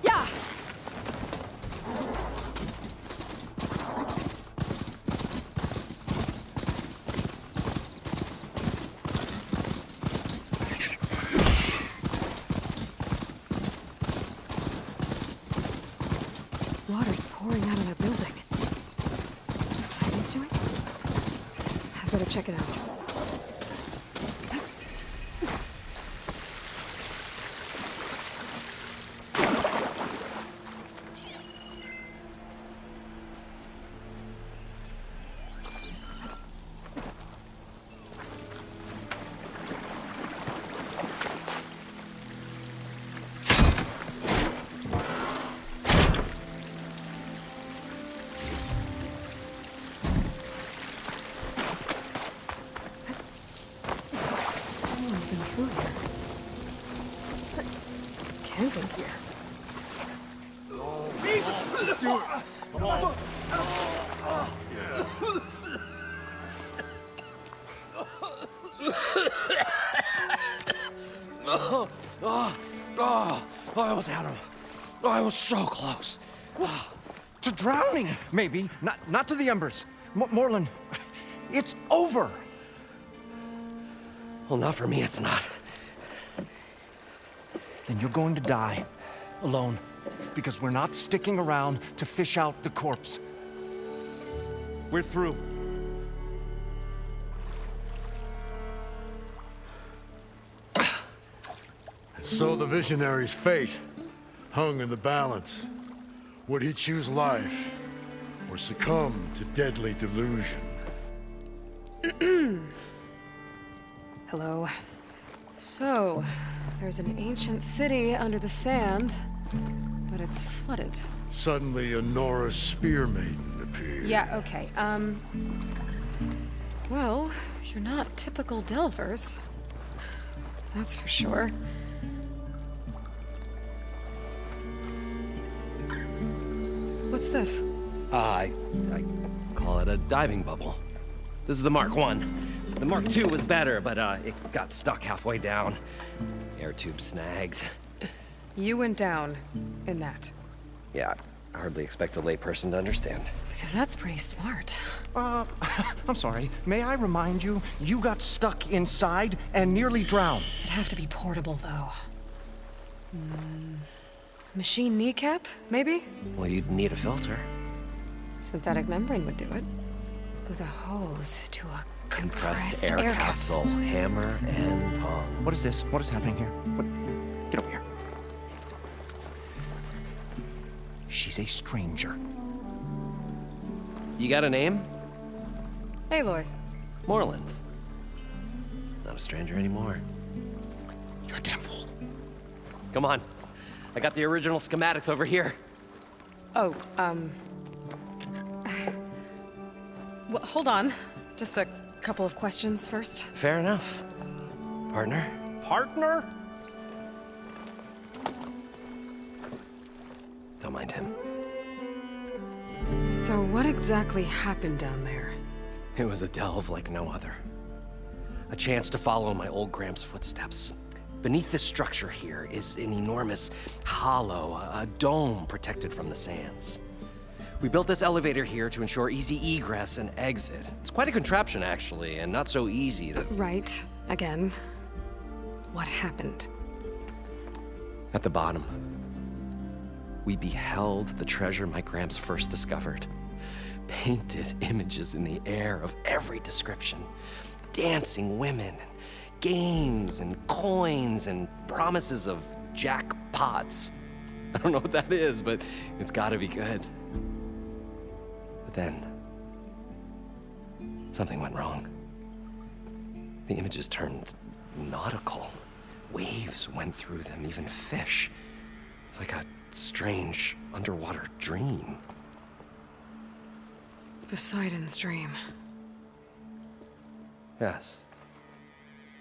Yeah! Water's pouring out of that building. What's Sylens doing? I better check it out. Camping gear. I almost had him. I was so close. To drowning, maybe. Not to the embers. Morlun, it's over. Well, not for me, it's not. Then you're going to die. Alone. Because we're not sticking around to fish out the corpse. We're through. So the visionary's fate hung in the balance. Would he choose life or succumb to deadly delusion? Hello. So, there's an ancient city under the sand, but it's flooded. Suddenly a Nora spear maiden appeared. Yeah, okay, well, you're not typical Delvers. That's for sure. What's this? I call it a diving bubble. This is the Mark 1. The Mark 2 was better, but it got stuck halfway down. Air tube snagged. You went down in that. Yeah, I hardly expect a layperson to understand. Because that's pretty smart. I'm sorry. May I remind you, you got stuck inside and nearly drowned. It'd have to be portable, though. Machine kneecap, maybe? Well, you'd need a filter. Synthetic membrane would do it. With a hose to a compressed air capsule. Hammer and tongs. What is this? What is happening here? What? Get over here. She's a stranger. You got a name? Aloy. Moreland. Not a stranger anymore. You're a damn fool. Come on. I got the original schematics over here. Oh, well, hold on. Just a couple of questions first. Fair enough. Partner? Partner? Don't mind him. So what exactly happened down there? It was a delve like no other. A chance to follow my old Gramps' footsteps. Beneath this structure here is an enormous hollow, a dome protected from the sands. We built this elevator here to ensure easy egress and exit. It's quite a contraption, actually, and not so easy to... Right. Again. What happened? At the bottom, we beheld the treasure my Gramps first discovered. Painted images in the air of every description. Dancing women, games and coins and promises of jackpots. I don't know what that is, but it's gotta be good. But then, something went wrong. The images turned nautical. Waves went through them, even fish. It's like a strange underwater dream. Poseidon's dream. Yes.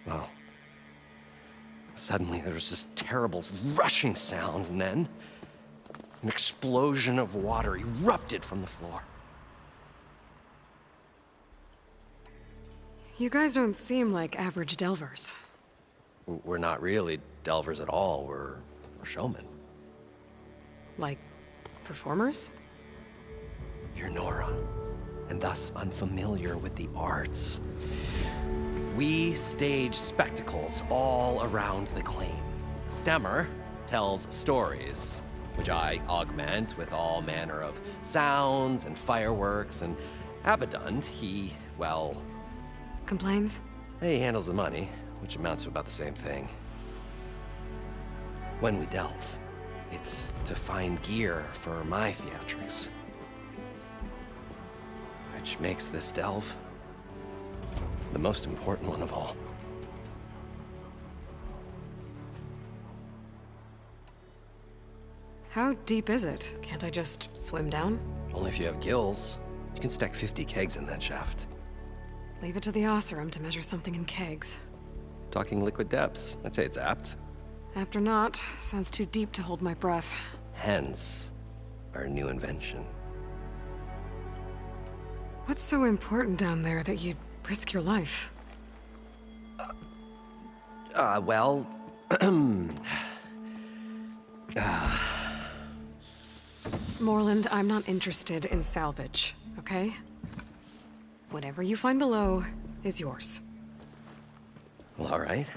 Well, suddenly there was this terrible rushing sound, and then an explosion of water erupted from the floor. You guys don't seem like average delvers. We're not really delvers at all. We're showmen. Like, performers? You're Nora, and thus unfamiliar with the arts. We stage spectacles all around the claim. Stemmer tells stories, which I augment with all manner of sounds and fireworks, and Abaddon, he, well... Complains? He handles the money, which amounts to about the same thing. When we delve, it's to find gear for my theatrics. Which makes this delve the most important one of all. How deep is it? Can't I just swim down? Only if you have gills. You can stack 50 kegs in that shaft. Leave it to the Oseram to measure something in kegs. Talking liquid depths, I'd say it's apt. Apt or not, sounds too deep to hold my breath. Hence, our new invention. What's so important down there that you'd risk your life? Well... Moreland, I'm not interested in salvage, okay? Whatever you find below is yours. Well, all right.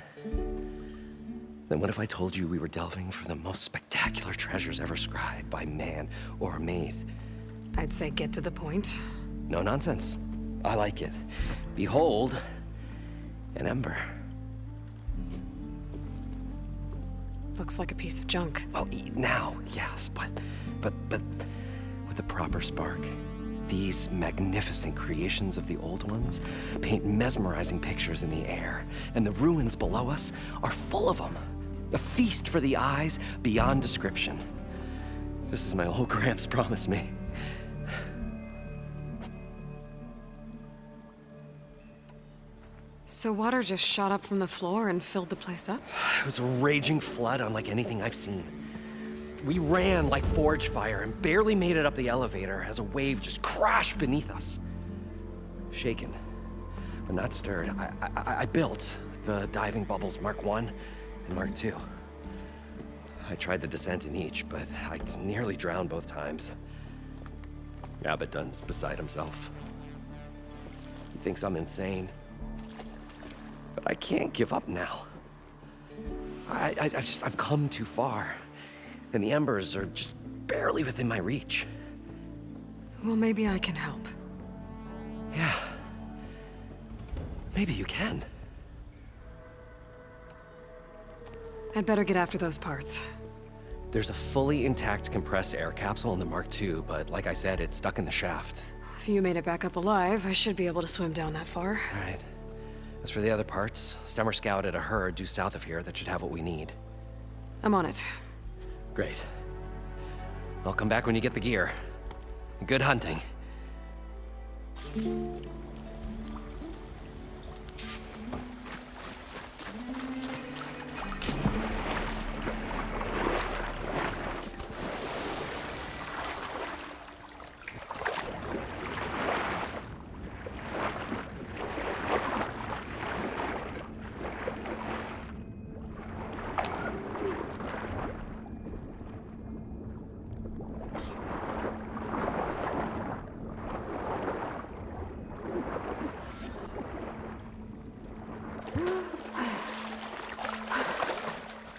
Then what if I told you we were delving for the most spectacular treasures ever scribed by man or maid? I'd say get to the point. No nonsense. I like it. Behold, an ember. Looks like a piece of junk. Well, now, yes, but with a proper spark. These magnificent creations of the old ones paint mesmerizing pictures in the air, and the ruins below us are full of them. A feast for the eyes beyond description. This is my old Gramps promised me. So water just shot up from the floor and filled the place up? It was a raging flood unlike anything I've seen. We ran like forge fire and barely made it up the elevator as a wave just crashed beneath us. Shaken, but not stirred, I built the diving bubbles Mark 1 and Mark 2. I tried the descent in each, but I nearly drowned both times. Abaddon's beside himself. He thinks I'm insane. But I can't give up now. I've come too far. And the embers are just barely within my reach. Well, maybe I can help. Yeah. Maybe you can. I'd better get after those parts. There's a fully intact compressed air capsule in the Mark II, but like I said, it's stuck in the shaft. If you made it back up alive, I should be able to swim down that far. All right. As for the other parts, Stemmer scouted a herd due south of here that should have what we need. I'm on it. Great. I'll come back when you get the gear. Good hunting.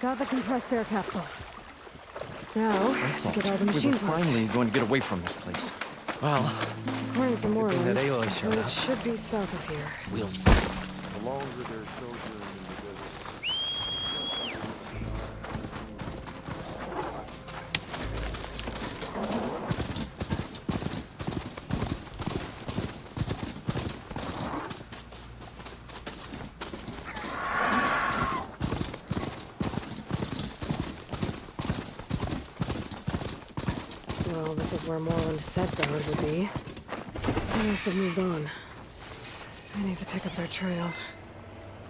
Got the compressed air capsule. Now, to get all the machine We were parts. finally going to get away from this place. Well, According to Moreland, that Aloy showed it up. should be south of here. we'll see. The longer their sojourn in the desert. Well, this is where Moreland said the road would be. They must have moved on. I need to pick up their trail.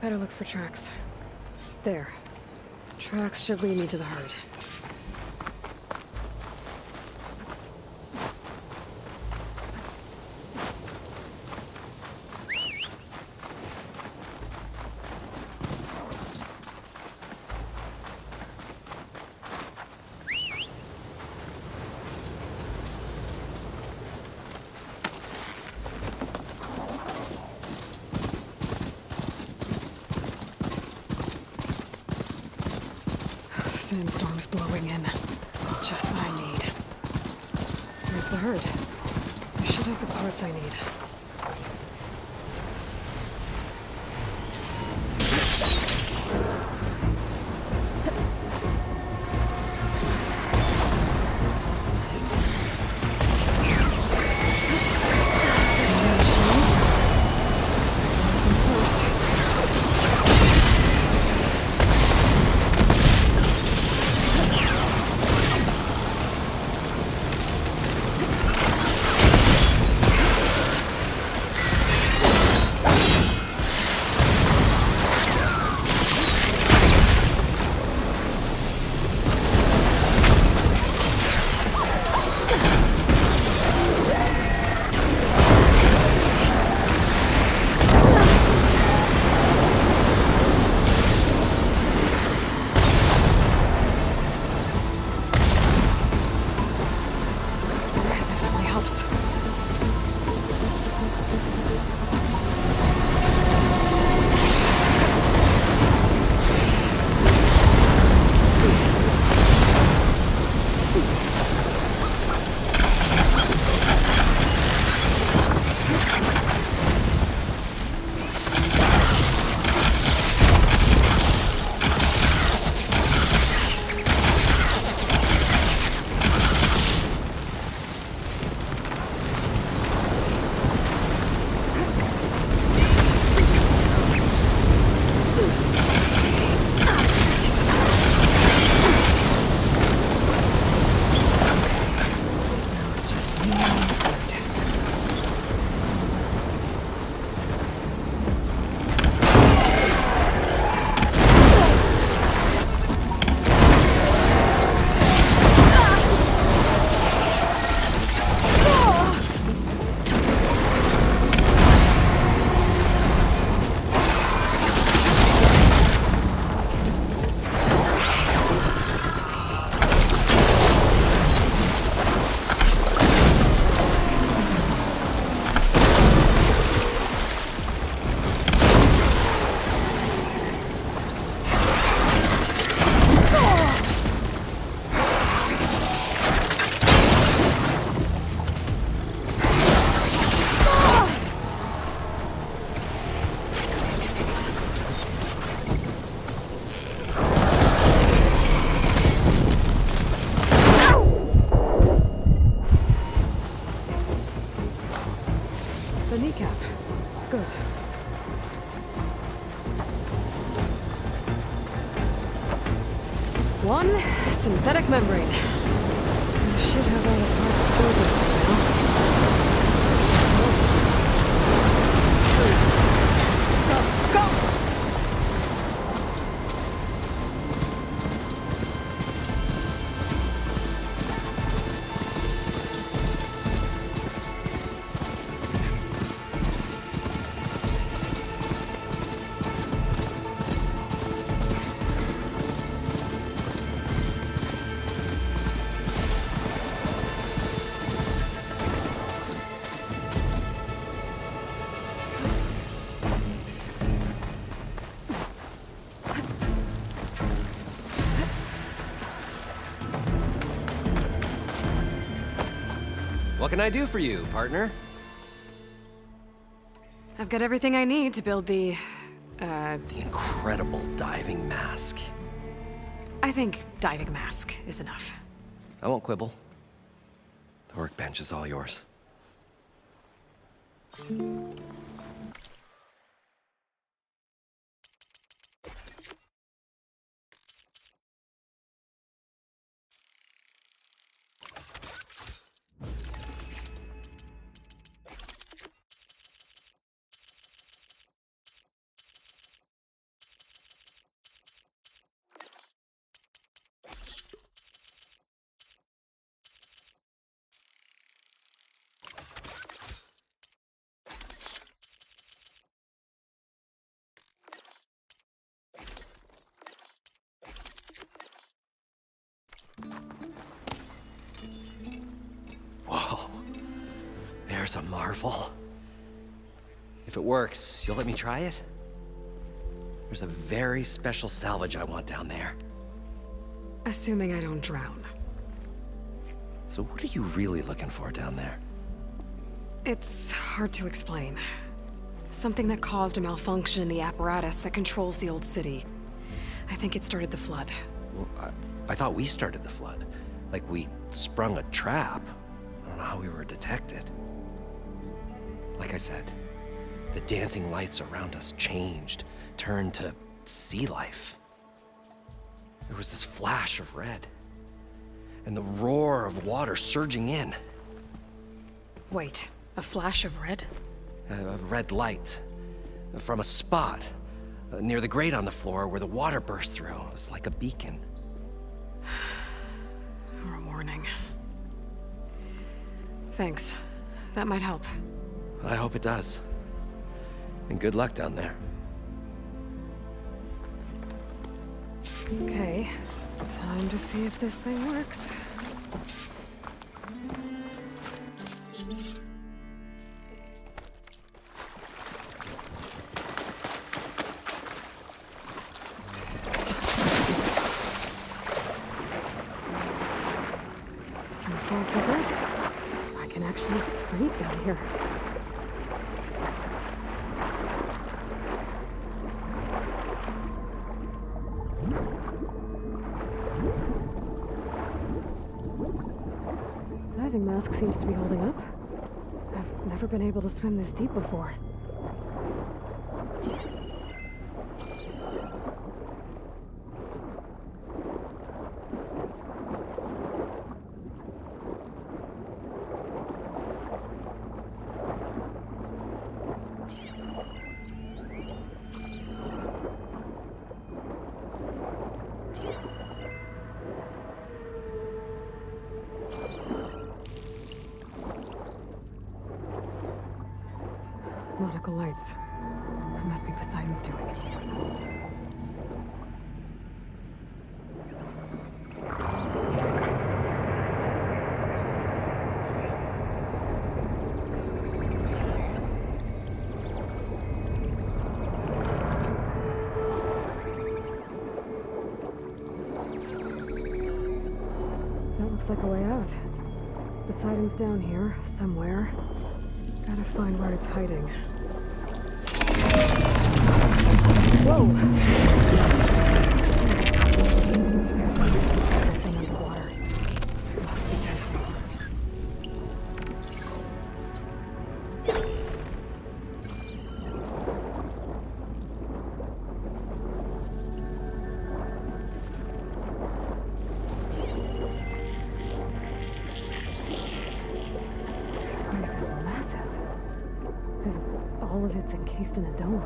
Better look for tracks. There. Tracks should lead me to the herd. sandstorms blowing in. Just what I need. Here's the herd. I should have the parts I need. One synthetic membrane. I should have all the parts to build this thing now. Go! What can I do for you, partner? I've got everything I need to build the incredible diving mask. I think diving mask is enough. I won't quibble. The workbench is all yours. Whoa, there's a marvel. If it works, you'll let me try it? There's a very special salvage I want down there. Assuming I don't drown. So what are you really looking for down there? It's hard to explain. Something that caused a malfunction in the apparatus that controls the old city. I think it started the flood. Well, I thought we started the flood. Like we sprung a trap. I don't know how we were detected. Like I said, the dancing lights around us changed, turned to sea life. There was this flash of red, and the roar of water surging in. Wait, a flash of red? A red light from a spot near the grate on the floor where the water burst through. It was like a beacon. Or a warning. Thanks. That might help. I hope it does. And good luck down there. Okay, time to see if this thing works. So far, so good. I can actually breathe down here. Diving mask seems to be holding up. I've never been able to swim this deep before. Nautical lights. That must be Poseidon's doing. That looks like a way out. Poseidon's down here, somewhere. Gotta find where it's hiding. Whoa! There's nothing underwater. Must be careful. This place is massive. And all of it's encased in a dome.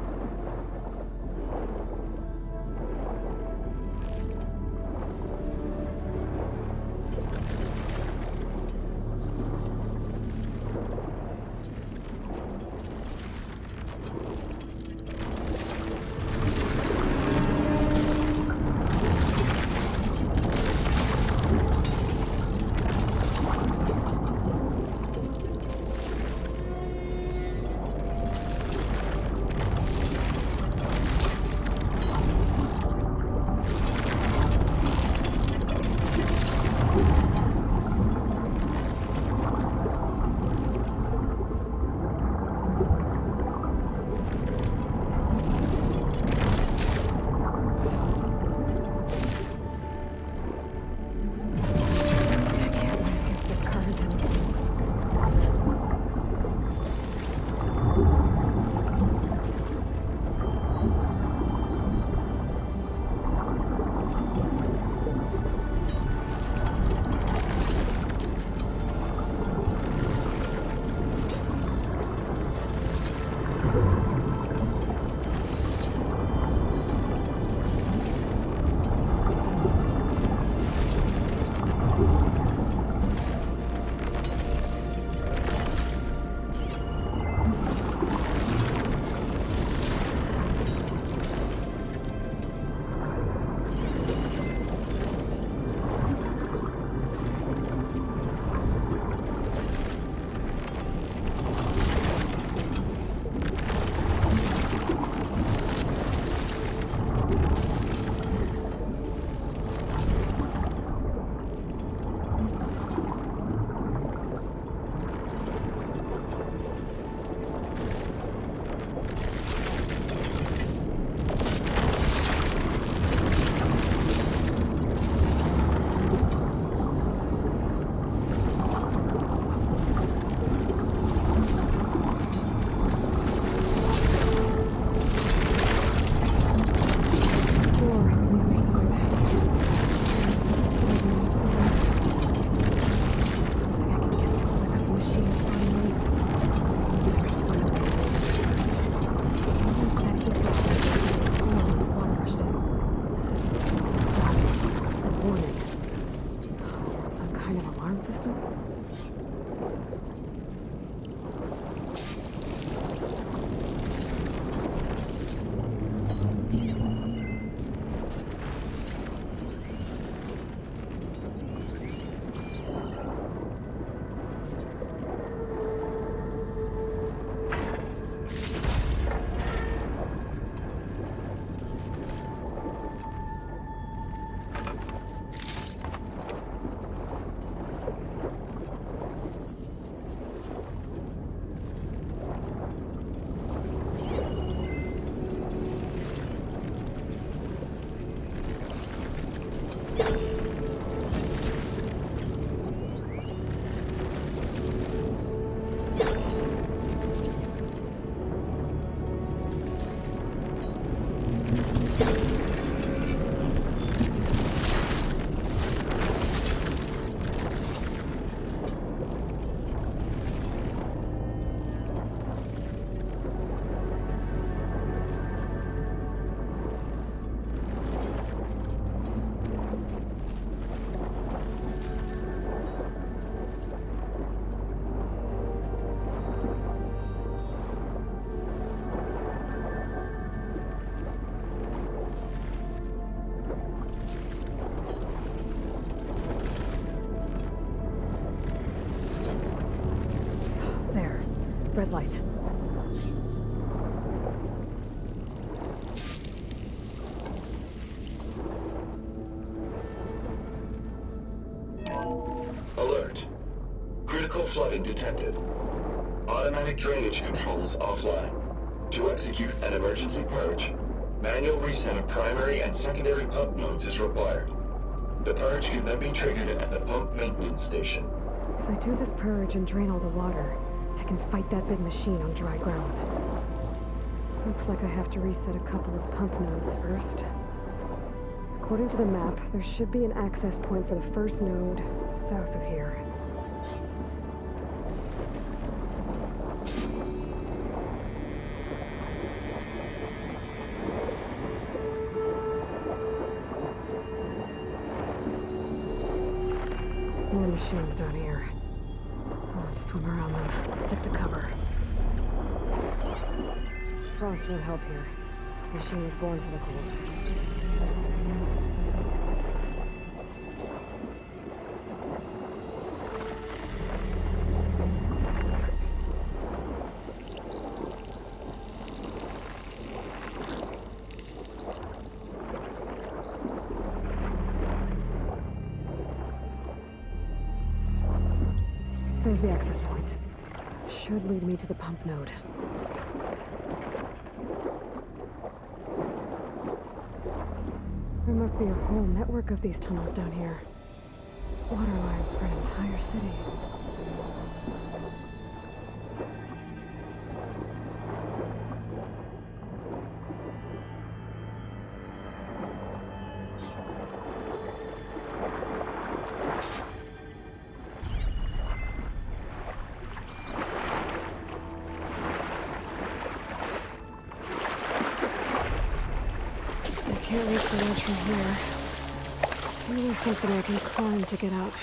flight. Alert. Critical flooding detected. Automatic drainage controls offline. To execute an emergency purge, manual reset of primary and secondary pump nodes is required. The purge can then be triggered at the pump maintenance station. If I do this purge and drain all the water, I can fight that big machine on dry ground. Looks like I have to reset a couple of pump nodes first. According to the map, there should be an access point for the first node south of here. More machines down here. I'll have to swim around them. Stick to cover. Frost won't help here. The machine was born for the cold. There's the access point. Should lead me to the pump node. There must be a whole network of these tunnels down here. Water lines for an entire city. Can't reach the ledge from here. Maybe something I can climb to get out.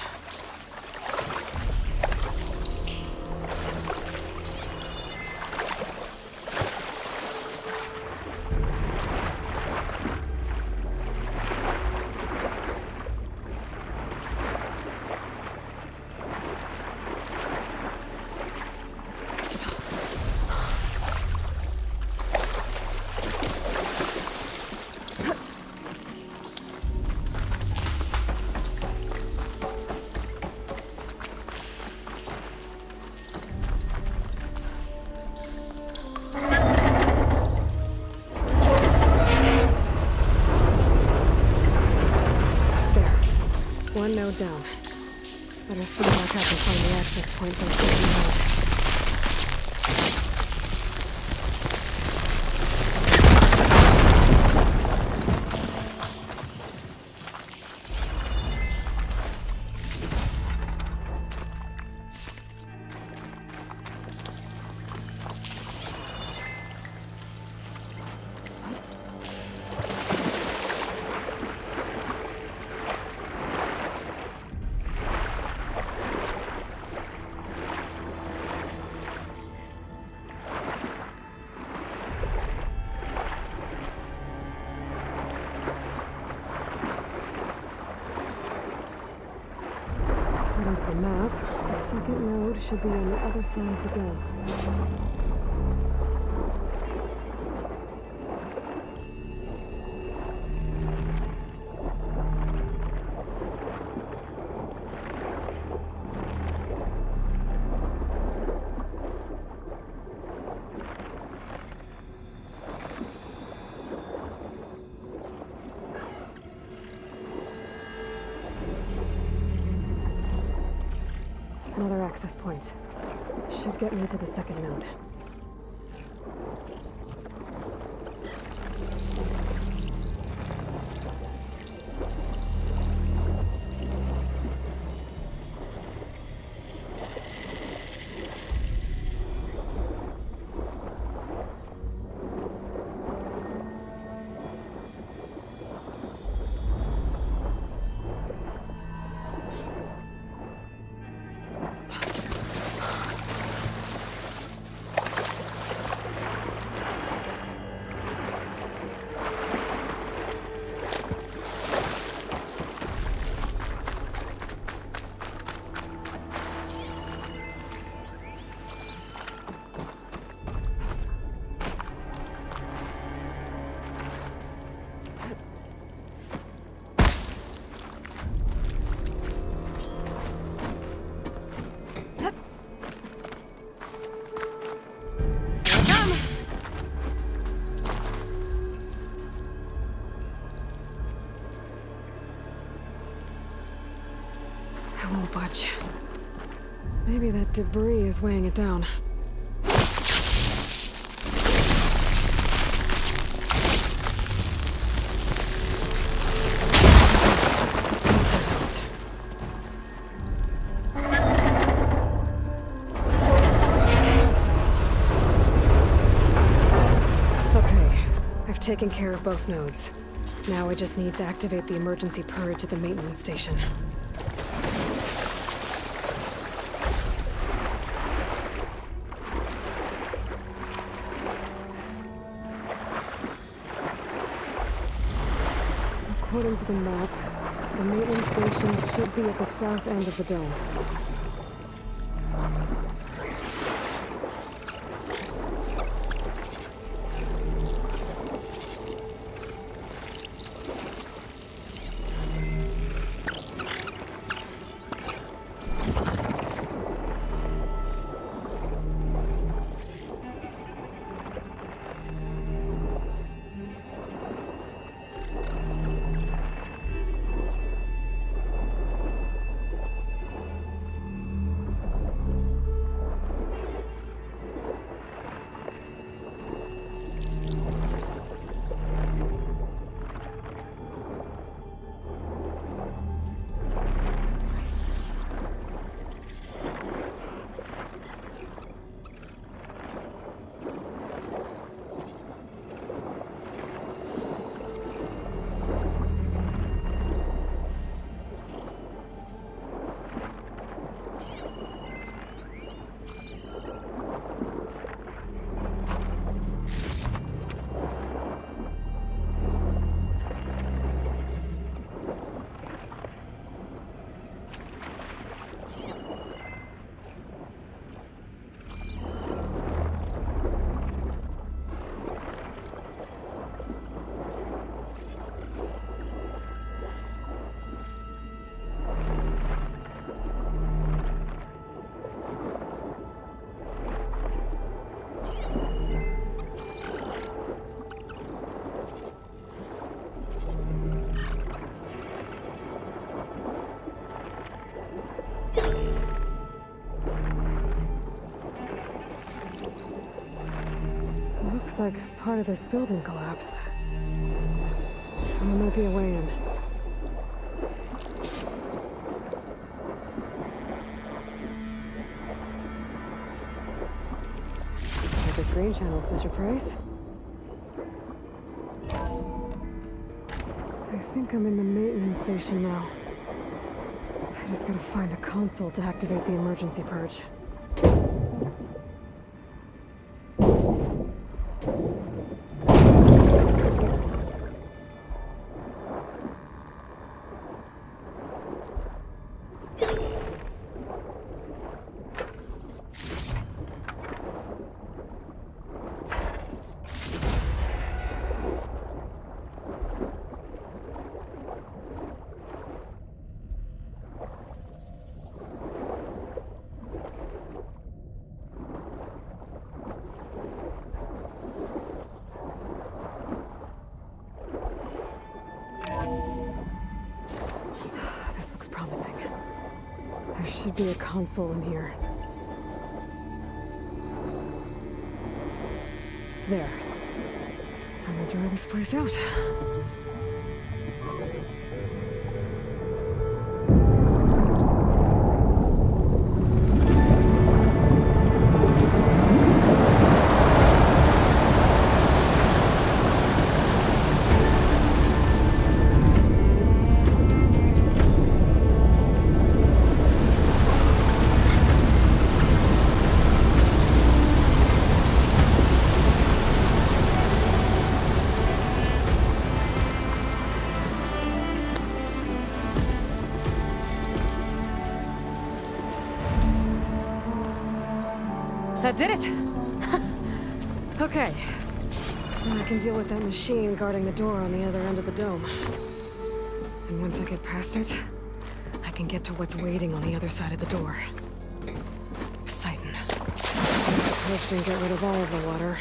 One node down. Better swim back up and find the access point for the second node. There's the map. The second node should be on the other side of the dome. Another access point. Should get me to the second node. won't budge. Maybe that debris is weighing it down. Let's see if that helped. Okay, I've taken care of both nodes. Now I just need to activate the emergency purge at the maintenance station. According to the map, the maintenance station should be at the south end of the dome. Looks like part of this building collapsed. There might be a way in. Like this green channel fetch a price? I think I'm in the maintenance station now. I just gotta find a console to activate the emergency purge. Should be a console in here. There. Time to dry this place out. That did it! Okay. Now I can deal with that machine guarding the door on the other end of the dome. And once I get past it, I can get to what's waiting on the other side of the door. Poseidon. Guess the purge didn't get rid of all of the water.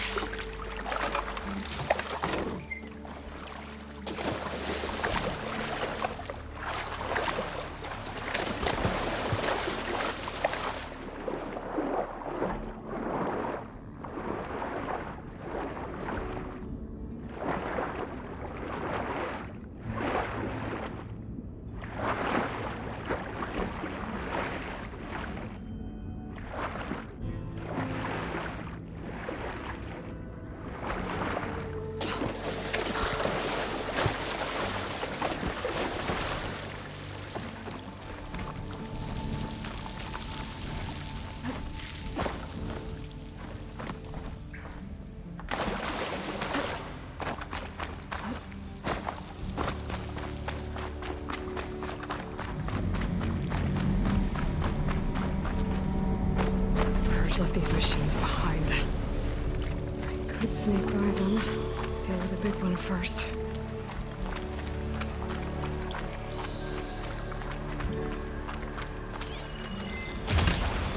left these machines behind. I could sneak by them. Deal with the big one first.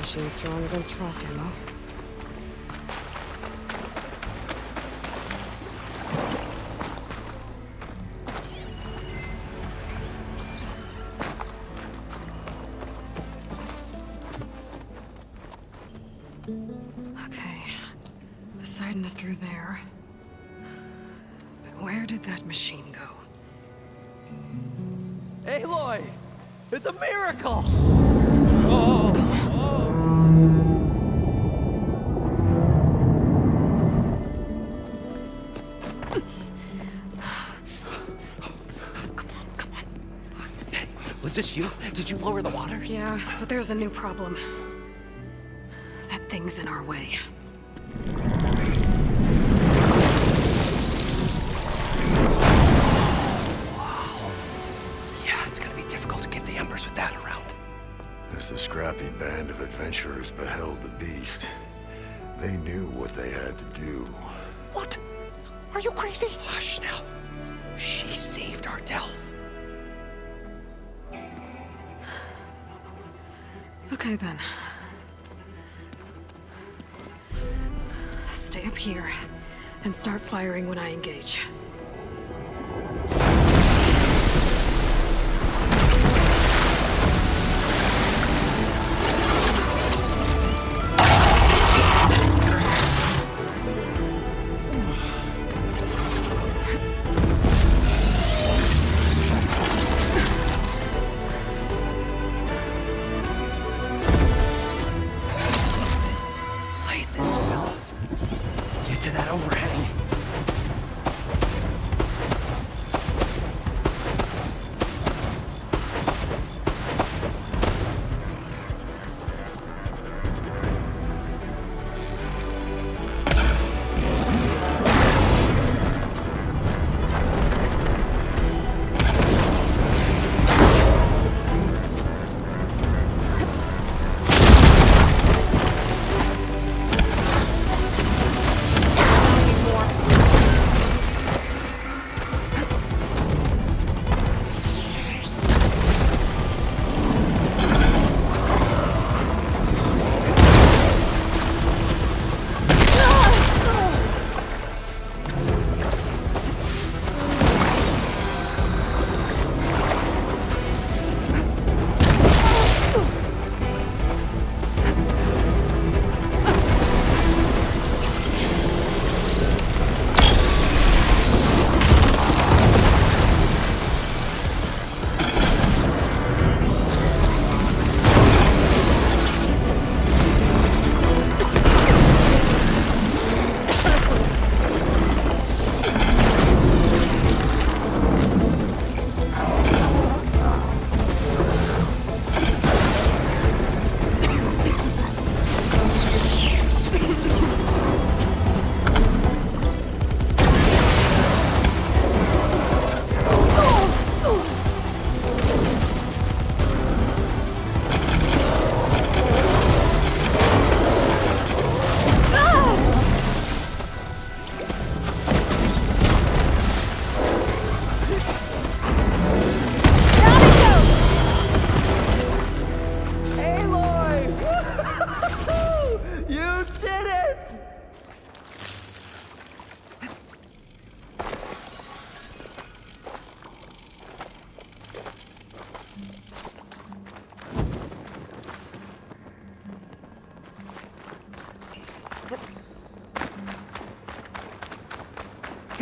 Machine strong against frost ammo. Okay. Poseidon is through there. But where did that machine go? Aloy! It's a miracle! Was this you? Did you lower the waters? Yeah, but there's a new problem. That thing's in our way. Yeah, it's gonna be difficult to get the embers with that around. As the scrappy band of adventurers beheld the beast, they knew what they had to do. What? Are you crazy? Hush now. She saved our Delph. Okay then. Stay up here and start firing when I engage.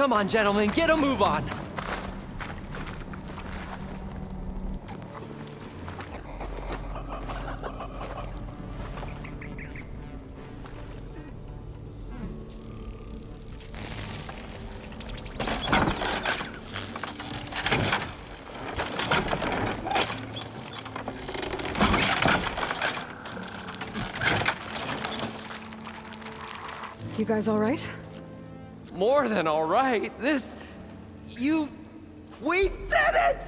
Come on, gentlemen, get a move on. You guys all right? More than all right. We did it!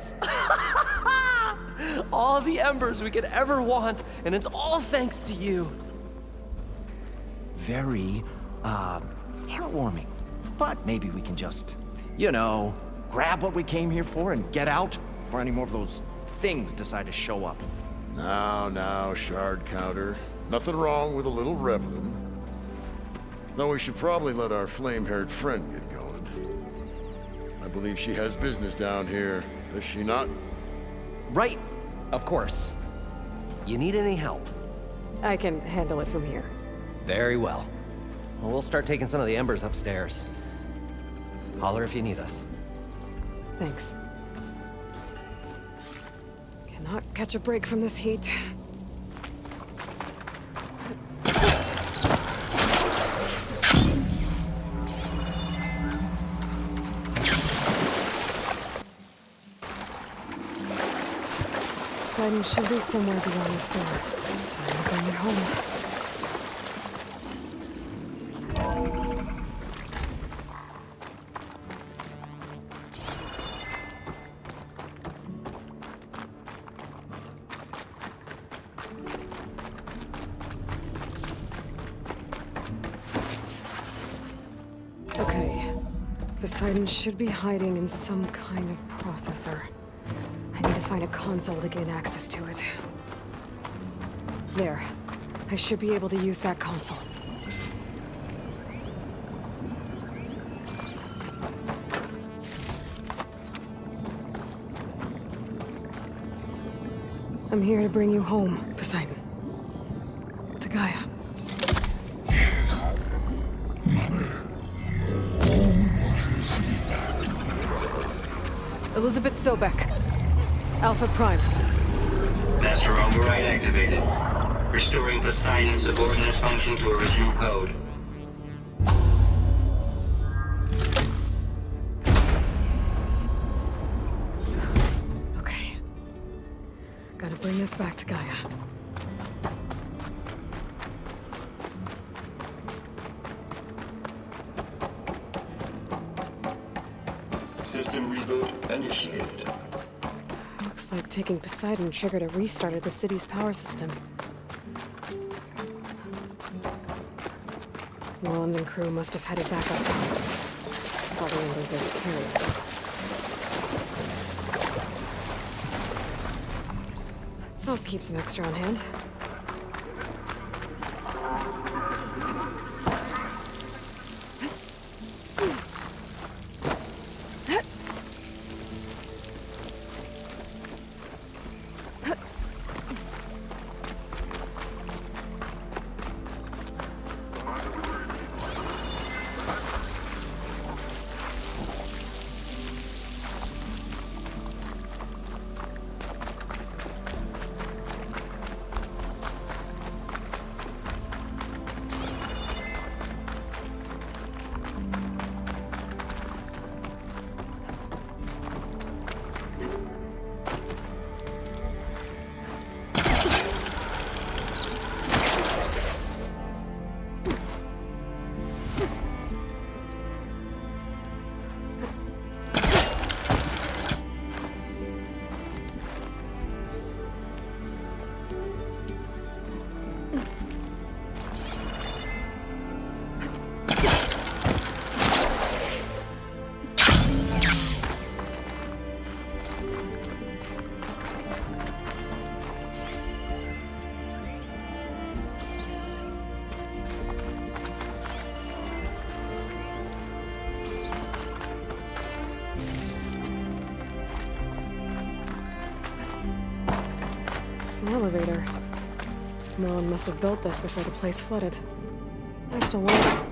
All the embers we could ever want, and it's all thanks to you. very, heartwarming. But maybe we can just, you know, grab what we came here for and get out before any more of those things decide to show up. Now, shard counter. Nothing wrong with a little reveling. Though we should probably let our flame-haired friend get going. I believe she has business down here, does she not? Right, of course. You need any help? I can handle it from here. Very well. Well, we'll start taking some of the embers upstairs. Holler if you need us. Thanks. Cannot catch a break from this heat. Poseidon should be somewhere beyond this door. Time to bring it home. Okay. Poseidon should be hiding in some kind of processor. I need to find a console to gain access to it. There. I should be able to use that console. I'm here to bring you home, Poseidon. To Gaia. Elizabeth Sobek. Alpha Prime. Master override activated. Restoring Poseidon's subordinate function to original code. Okay. Gotta bring this back to Gaia. System reboot initiated. Looks like taking Poseidon triggered a restart of the city's power system. The London crew must have headed back up top. All the embers they could carry, I bet. I'll keep some extra on hand. An elevator. No one must have built this before the place flooded. Nice to walk.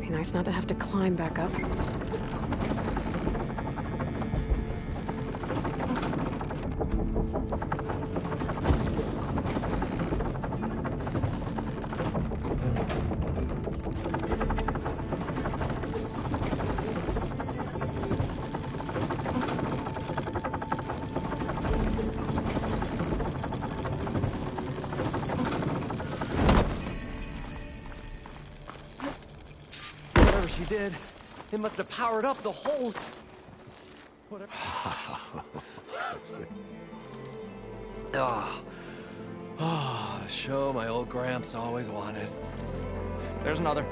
Be nice not to have to climb back up. She did. It must have powered up the whole... the show my old Gramps always wanted. There's another.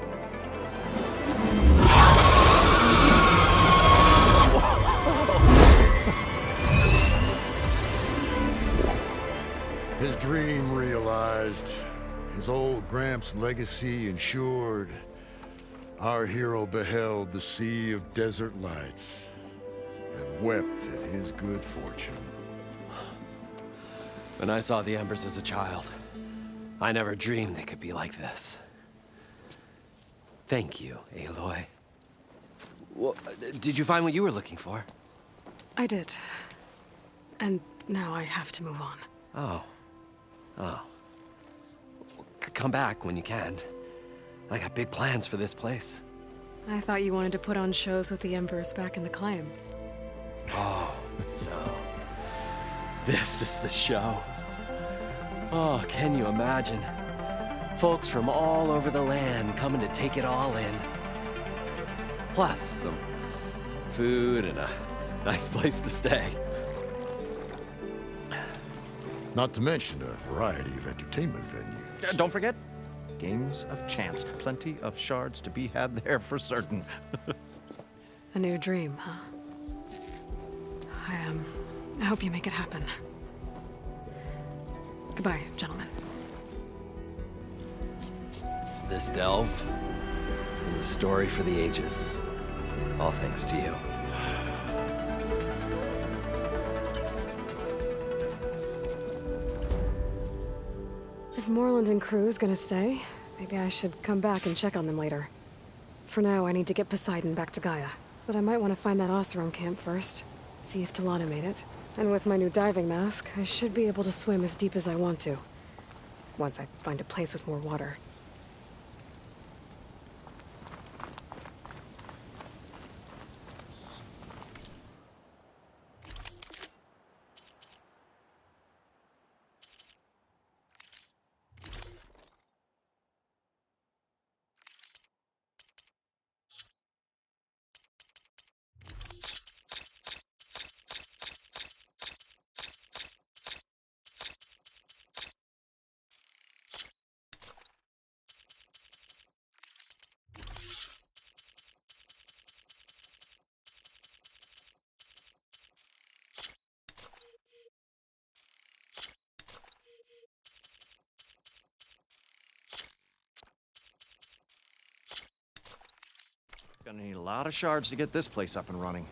His dream realized. His old Gramps' legacy ensured. Our hero beheld the sea of desert lights and wept at his good fortune. When I saw the embers as a child, I never dreamed they could be like this. Thank you, Aloy. Well, did you find what you were looking for? I did. And now I have to move on. Oh. Come back when you can. I got big plans for this place. I thought you wanted to put on shows with the Embers back in the claim. Oh, no. This is the show. Oh, can you imagine? Folks from all over the land coming to take it all in. Plus some food and a nice place to stay. Not to mention a variety of entertainment venues. Don't forget, games of chance. Plenty of shards to be had there for certain. A new dream, huh? I hope you make it happen. Goodbye, gentlemen. This delve is a story for the ages. All thanks to you. If Moreland and crew's gonna stay, maybe I should come back and check on them later. For now, I need to get Poseidon back to GAIA. But I might want to find that Oseram camp first. See if Talanah made it. And with my new diving mask, I should be able to swim as deep as I want to. Once I find a place with more water. Gonna need a lot of shards to get this place up and running.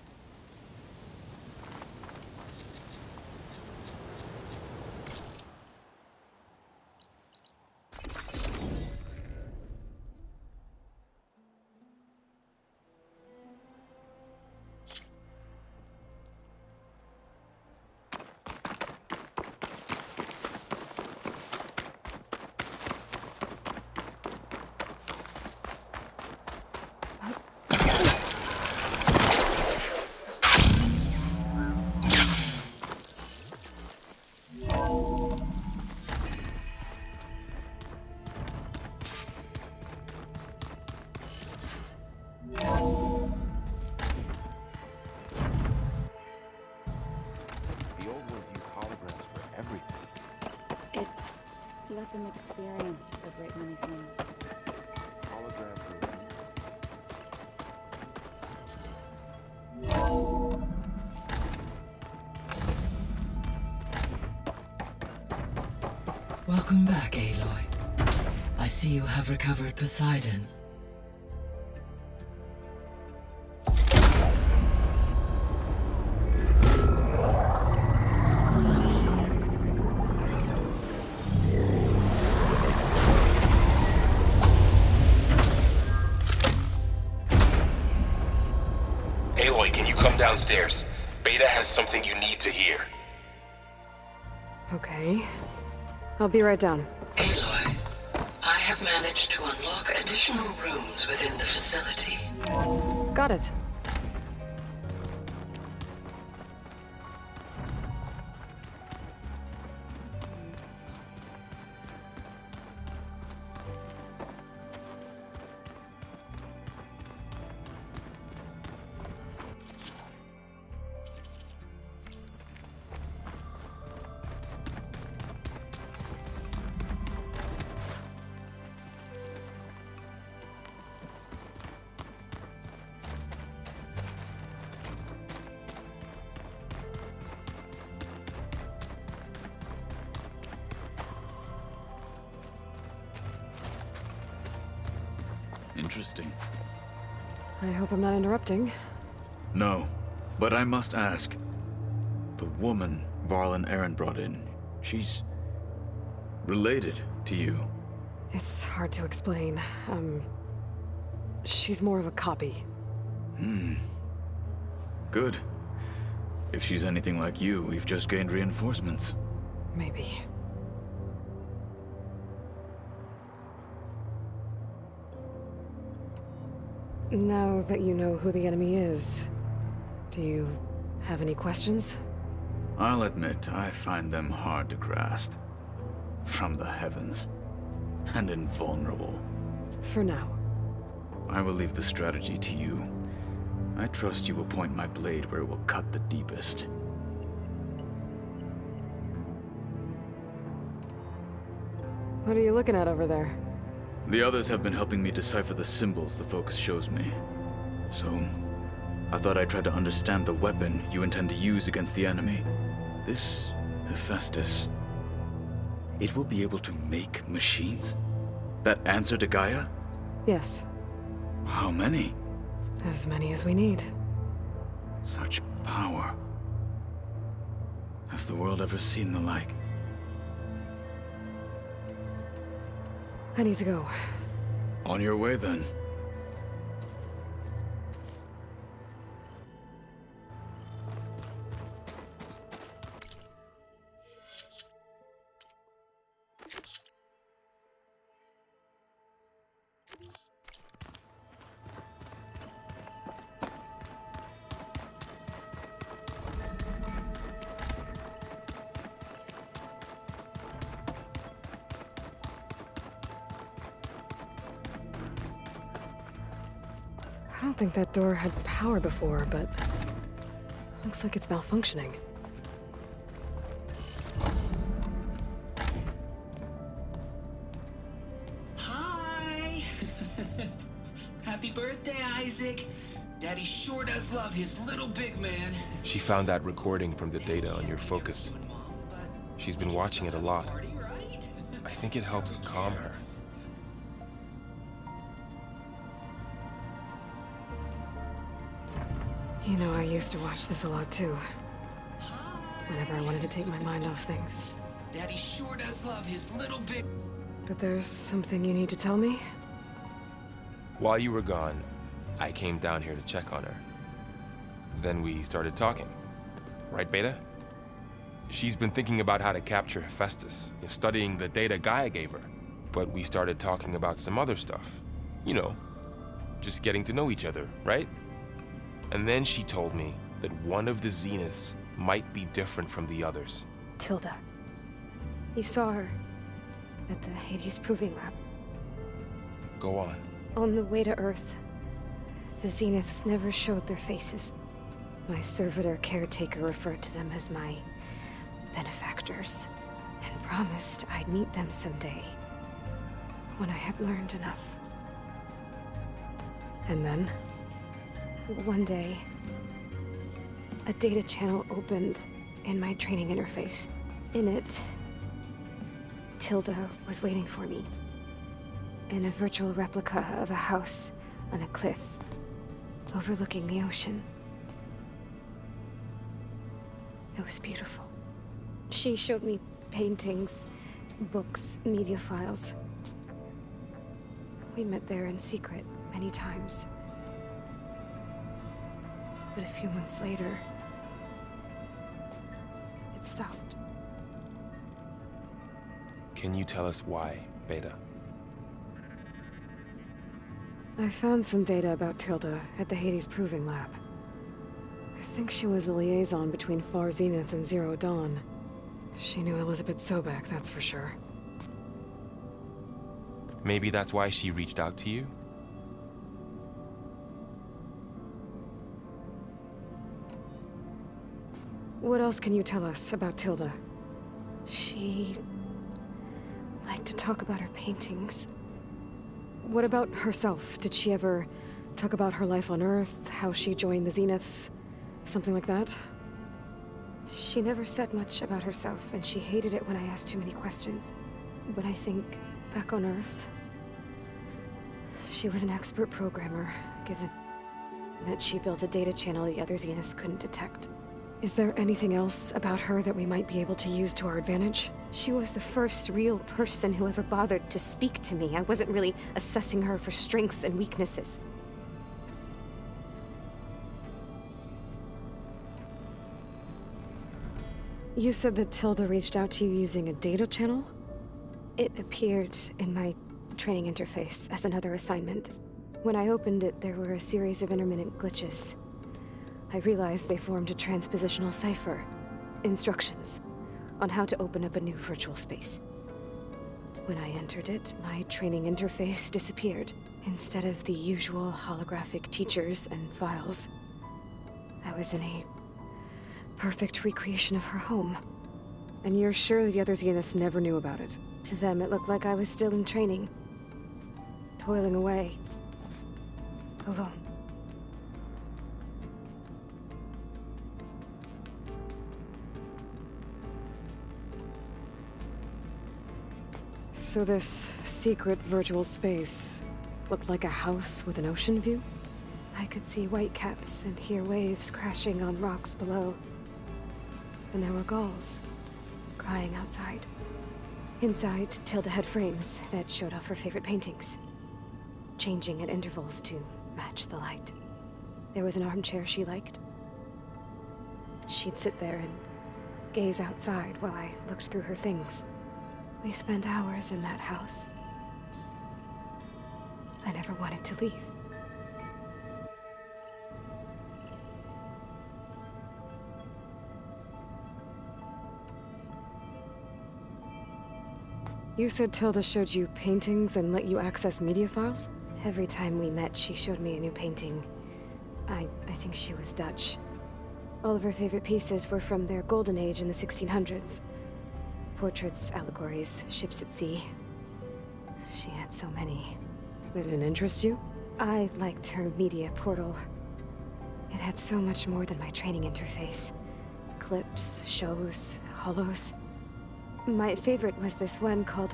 Let them experience a great many things. Welcome back, Aloy. I see you have recovered Poseidon. Aloy, can you come downstairs? Beta has something you need to hear. Okay. I'll be right down. Aloy, I have managed to unlock additional rooms within the facility. Got it. Interesting. I hope I'm not interrupting. No, but I must ask. The woman Varl and Erend brought in, she's related to you. It's hard to explain. She's more of a copy. Good. If she's anything like you, we've just gained reinforcements. Maybe. Now that you know who the enemy is, do you have any questions? I'll admit, I find them hard to grasp. From the heavens. And invulnerable. For now. I will leave the strategy to you. I trust you will point my blade where it will cut the deepest. What are you looking at over there? The others have been helping me decipher the symbols the focus shows me. So, I thought I'd try to understand the weapon you intend to use against the enemy. This Hephaestus. It will be able to make machines? That answer to Gaia? Yes. How many? As many as we need. Such power. Has the world ever seen the like? I need to go. On your way, then. I don't think that door had power before, but looks like it's malfunctioning. Hi! Happy birthday, Isaac. Daddy sure does love his little big man. She found that recording from the data on your focus. She's been watching it a lot. I think it helps calm her. You know, I used to watch this a lot too. Whenever I wanted to take my mind off things. Daddy sure does love his little big... But there's something you need to tell me? While you were gone, I came down here to check on her. Then we started talking. Right, Beta? She's been thinking about how to capture Hephaestus, studying the data Gaia gave her. But we started talking about some other stuff. You know, just getting to know each other, right? And then she told me that one of the Zeniths might be different from the others. Tilda. You saw her at the Hades Proving Lab. Go on. On the way to Earth, the Zeniths never showed their faces. My servitor caretaker referred to them as my benefactors, and promised I'd meet them someday, when I had learned enough. And then? One day, a data channel opened in my training interface. In it, Tilda was waiting for me. In a virtual replica of a house on a cliff, overlooking the ocean. It was beautiful. She showed me paintings, books, media files. We met there in secret many times. But a few months later, it stopped. Can you tell us why, Beta? I found some data about Tilda at the Hades Proving Lab. I think she was a liaison between Far Zenith and Zero Dawn. She knew Elizabeth Sobek, that's for sure. Maybe that's why she reached out to you? What else can you tell us about Tilda? She liked to talk about her paintings. What about herself? Did she ever talk about her life on Earth, how she joined the Zeniths? Something like that? She never said much about herself, and she hated it when I asked too many questions. But I think, back on Earth, She was an expert programmer, given that she built a data channel the other Zeniths couldn't detect. Is there anything else about her that we might be able to use to our advantage? She was the first real person who ever bothered to speak to me. I wasn't really assessing her for strengths and weaknesses. You said that Tilda reached out to you using a data channel? It appeared in my training interface as another assignment. When I opened it, there were a series of intermittent glitches. I realized they formed a transpositional cipher. Instructions on how to open up a new virtual space. When I entered it, my training interface disappeared. Instead of the usual holographic teachers and files, I was in a perfect recreation of her home. And you're sure the other Zeniths never knew about it? To them, it looked like I was still in training. Toiling away. Alone. So this secret virtual space looked like a house with an ocean view? I could see whitecaps and hear waves crashing on rocks below. And there were gulls crying outside. Inside, Tilda had frames that showed off her favorite paintings, changing at intervals to match the light. There was an armchair she liked. She'd sit there and gaze outside while I looked through her things. We spent hours in that house. I never wanted to leave. You said Tilda showed you paintings and let you access media files? Every time we met, she showed me a new painting. I think she was Dutch. All of her favorite pieces were from their golden age in the 1600s. Portraits, allegories, ships at sea. She had so many. They didn't interest you? I liked her media portal. It had so much more than my training interface. Clips, shows, holos. My favorite was this one called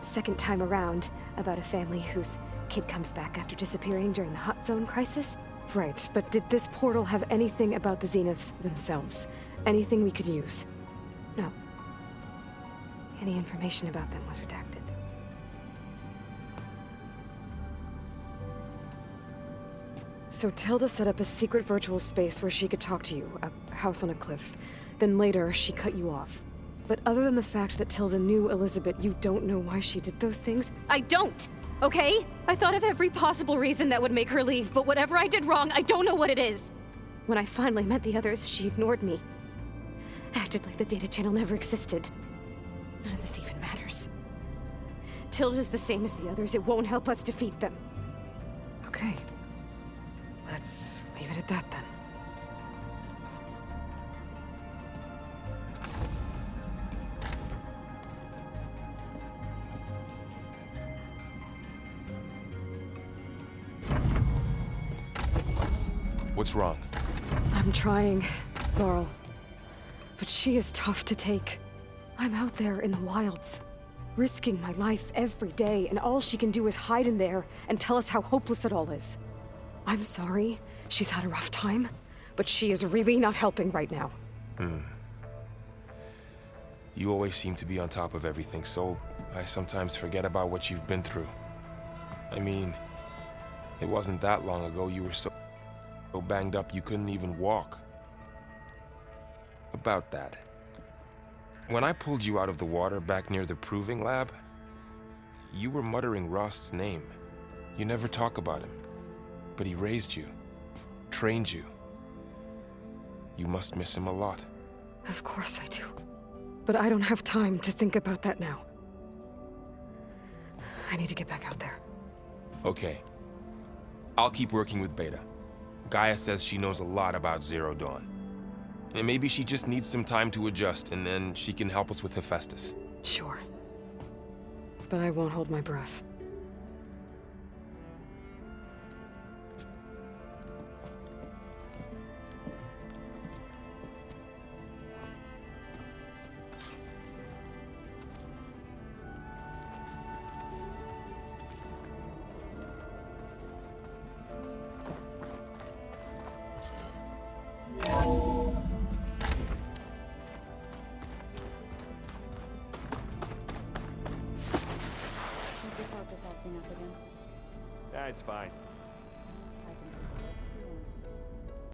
Second Time Around, about a family whose kid comes back after disappearing during the Hot Zone crisis. Right, but did this portal have anything about the Zeniths themselves? Anything we could use? No. Any information about them was redacted. So Tilda set up a secret virtual space where she could talk to you, a house on a cliff. Then later, she cut you off. But other than the fact that Tilda knew Elizabeth, you don't know why she did those things? I don't! Okay? I thought of every possible reason that would make her leave, but whatever I did wrong, I don't know what it is! When I finally met the others, she ignored me. Acted like the data channel never existed. None of this even matters. Tilda's the same as the others. It won't help us defeat them. Okay. Let's leave it at that then. What's wrong? I'm trying, Varl. But she is tough to take. I'm out there in the wilds, risking my life every day, and all she can do is hide in there and tell us how hopeless it all is. I'm sorry, she's had a rough time, but she is really not helping right now. You always seem to be on top of everything, so I sometimes forget about what you've been through. I mean, it wasn't that long ago you were so banged up you couldn't even walk. About that. When I pulled you out of the water back near the proving lab, you were muttering Rost's name. You never talk about him, but he raised you, trained you. You must miss him a lot. Of course I do. But I don't have time to think about that now. I need to get back out there. Okay. I'll keep working with Beta. GAIA says she knows a lot about Zero Dawn. And maybe she just needs some time to adjust, and then she can help us with Hephaestus. Sure. But I won't hold my breath. tonight's fine.